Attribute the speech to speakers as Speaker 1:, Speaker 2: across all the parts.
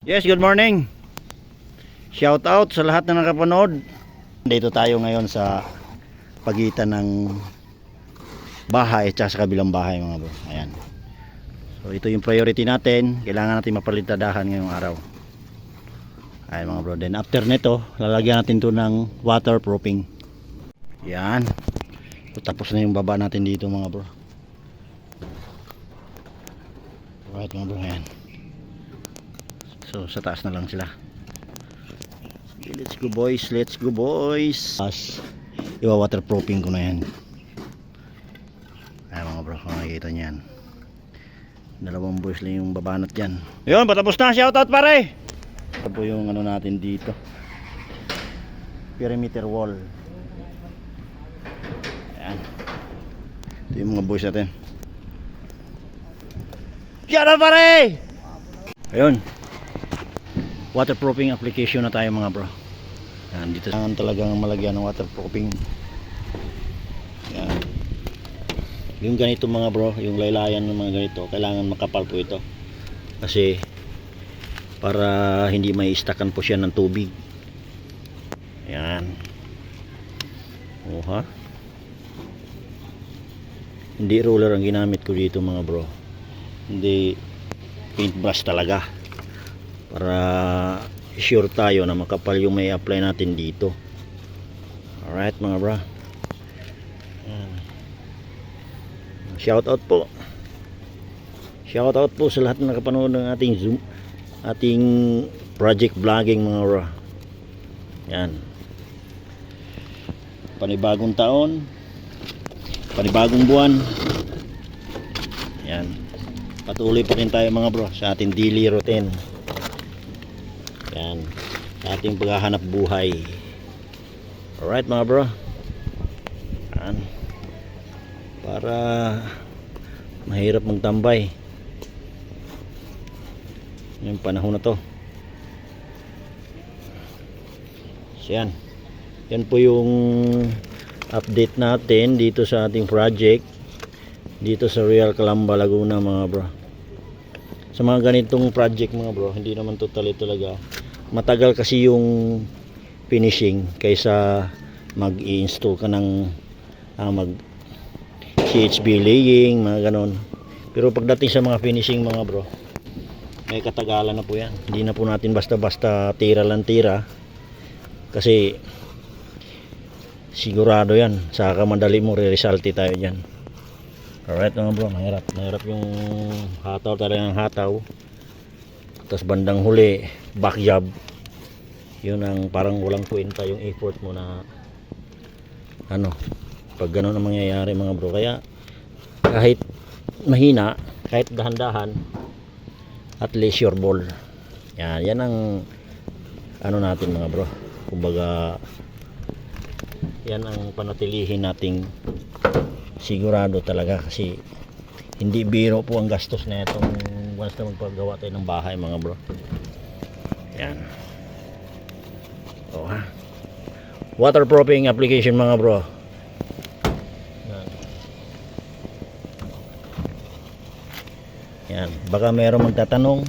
Speaker 1: Yes, good morning. Shout out sa lahat na nakapanood. Dito tayo ngayon sa pagitan ng bahay at sa kabilang bahay mga bro. Ayan. So ito yung priority natin. Kailangan natin mapalitadahan ngayong araw. Ayan mga bro. Then after nito, lalagyan natin to ng waterproofing. Yan. So, tapos na yung baba natin dito mga bro. Alright mga bro. Ayan. So sa taas na lang sila. Okay, let's go boys. Let's go boys. Iwa waterproofing ko na yan. Ayan mga bro. Kung nakikita nyo yan. Dalawang boys lang yung babanat yan. Yun, patapos na. Shoutout pare. Ito po yung ano natin dito. Perimeter wall. Ayan. Ito yung mga boys natin. Shoutout pare. Ayun. Waterproofing application na tayo mga bro. Yan, dito lang talagang malagyan ng waterproofing. Yan. Yung ganito mga bro, yung laylayan ng mga ganito, kailangan makapal po ito. Kasi para hindi mai-stackan po siya ng tubig. Yan. Oha. Hindi roller ang ginamit ko dito mga bro. Hindi paintbrush talaga. Para sure tayo na makapal yung may apply natin dito. Alright mga bro. Shout out po. Shout out po sa lahat na nakapanood ng ating project vlogging mga bro. Yan. Panibagong taon, panibagong buwan. Yan. Patuloy pa rin tayo mga bro sa ating daily routine. Yan, ating paghahanap buhay. Alright mga bro. Yan. Para mahirap magtambay yung panahon na to. So yan. Yan po yung update natin dito sa ating project dito sa Real Calamba, Laguna mga bro. Sa mga ganitong project mga bro, hindi naman totally talaga matagal kasi yung finishing kaysa mag-i-install ka ng mag CHB laying, mga ganon. Pero pagdating sa mga finishing mga bro, may katagalan na po yan. Hindi na po natin basta-basta tira lang tira, kasi sigurado yan saka madali mo re-resulti tayo dyan. Alright mga bro, mahirap yung hataw talagang hataw. Tapos bandang huli, back job. Yun ang parang walang kwenta yung effort mo na ano, pag gano'n ang mangyayari mga bro. Kaya kahit mahina, kahit dahan-dahan, at least your ball. Yan ang ano natin mga bro. Kumbaga yan ang panatilihin nating sigurado talaga, kasi hindi biro po ang gastos na itong once na magpagawa tayo ng bahay mga bro. Yan. O ha, waterproofing application mga bro. Yan. Baka mayroong magtatanong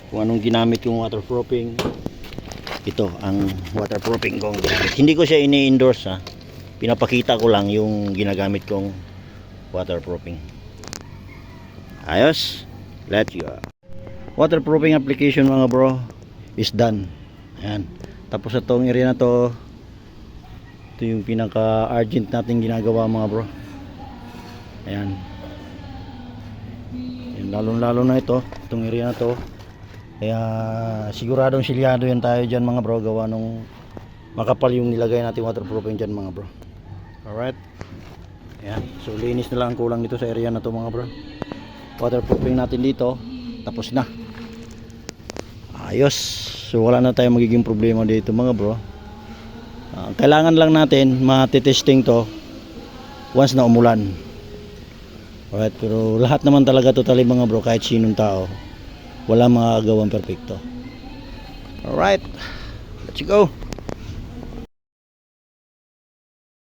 Speaker 1: kung anong ginamit yung waterproofing. Ito ang waterproofing kong ginamit. Hindi ko siya ini-endorse ha. Pinapakita ko lang yung ginagamit kong waterproofing. Ayos. Let's go. Waterproofing application mga bro is done. Ayan. Tapos itong area na to, ito yung pinaka urgent natin ginagawa mga bro. Ayan. Lalo na ito, itong area na to. Kaya siguradong silyado yan tayo dyan mga bro, gawa nung makapal yung nilagay natin waterproofing dyan mga bro. Alright. Ayan. So linis na lang ang kulang dito sa area na to mga bro. Waterproofing natin dito, tapos na. Ayos. So wala na tayong magiging problema dito mga bro. Kailangan lang natin matitesting to once na umulan. Alright, pero lahat naman talaga totally mga bro, kahit sinong tao, wala magagawang perfecto. Alright, let's go.